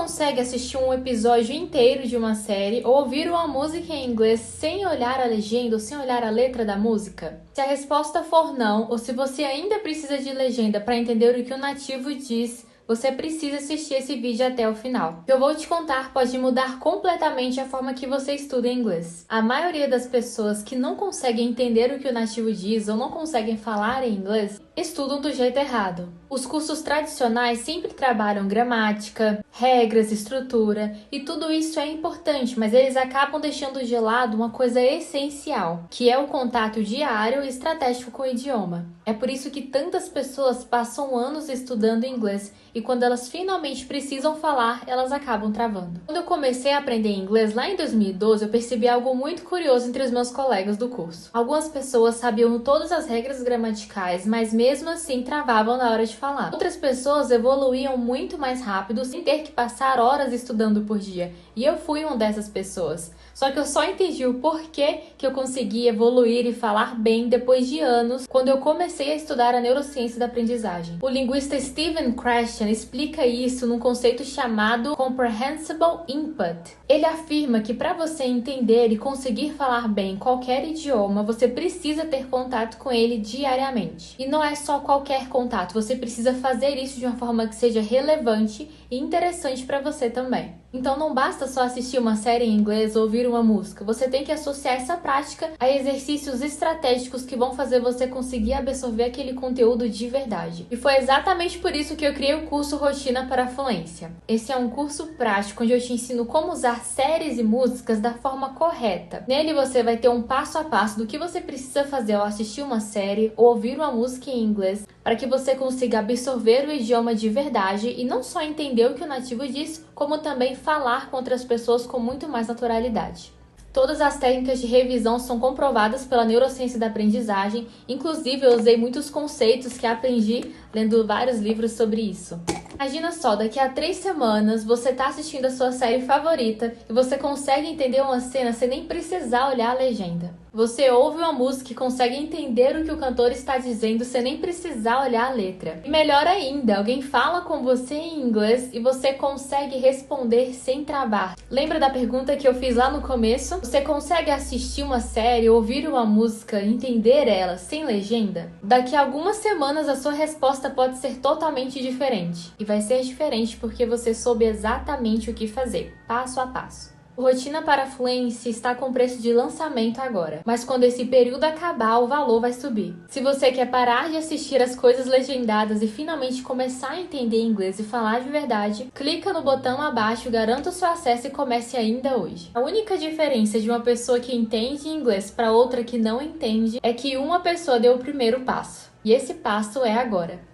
consegue assistir um episódio inteiro de uma série ou ouvir uma música em inglês sem olhar a legenda ou sem olhar a letra da música? Se a resposta for não, ou se você ainda precisa de legenda para entender o que o nativo diz, você precisa assistir esse vídeo até o final. O que eu vou te contar pode mudar completamente a forma que você estuda inglês. A maioria das pessoas que não conseguem entender o que o nativo diz ou não conseguem falar em inglês, estudam do jeito errado. Os cursos tradicionais sempre trabalham gramática, regras, estrutura, e tudo isso é importante, mas eles acabam deixando de lado uma coisa essencial, que é o contato diário e estratégico com o idioma. É por isso que tantas pessoas passam anos estudando inglês e quando elas finalmente precisam falar, elas acabam travando. Quando eu comecei a aprender inglês lá em 2012, eu percebi algo muito curioso entre os meus colegas do curso. Algumas pessoas sabiam todas as regras gramaticais, mas mesmo assim travavam na hora de falar. Outras pessoas evoluíam muito mais rápido sem ter que passar horas estudando por dia, e eu fui uma dessas pessoas. Só que eu só entendi o porquê que eu consegui evoluir e falar bem depois de anos, quando eu comecei a estudar a neurociência da aprendizagem. O linguista Steven Krashen explica isso num conceito chamado Comprehensible Input. Ele afirma que para você entender e conseguir falar bem qualquer idioma, você precisa ter contato com ele diariamente. E não é só qualquer contato, você precisa fazer isso de uma forma que seja relevante e interessante para você também. Então não basta só assistir uma série em inglês ou ouvir uma música, você tem que associar essa prática a exercícios estratégicos que vão fazer você conseguir absorver aquele conteúdo de verdade. E foi exatamente por isso que eu criei o curso Rotina para a Fluência. Esse é um curso prático onde eu te ensino como usar séries e músicas da forma correta. Nele você vai ter um passo a passo do que você precisa fazer ao assistir uma série ou ouvir uma música em inglês para que você consiga absorver o idioma de verdade e não só entender o que o nativo diz, como também falar com outras pessoas com muito mais naturalidade. Todas as técnicas de revisão são comprovadas pela neurociência da aprendizagem, inclusive eu usei muitos conceitos que aprendi lendo vários livros sobre isso. Imagina só, daqui a 3 semanas você está assistindo a sua série favorita e você consegue entender uma cena sem nem precisar olhar a legenda. Você ouve uma música e consegue entender o que o cantor está dizendo sem nem precisar olhar a letra. E melhor ainda, alguém fala com você em inglês e você consegue responder sem travar. Lembra da pergunta que eu fiz lá no começo? Você consegue assistir uma série, ouvir uma música e entender ela sem legenda? Daqui a algumas semanas a sua resposta pode ser totalmente diferente. E vai ser diferente porque você soube exatamente o que fazer, passo a passo. O Rotina para a Fluência está com preço de lançamento agora, mas quando esse período acabar, o valor vai subir. Se você quer parar de assistir as coisas legendadas e finalmente começar a entender inglês e falar de verdade, clica no botão abaixo, garanta o seu acesso e comece ainda hoje. A única diferença de uma pessoa que entende inglês para outra que não entende é que uma pessoa deu o primeiro passo, e esse passo é agora.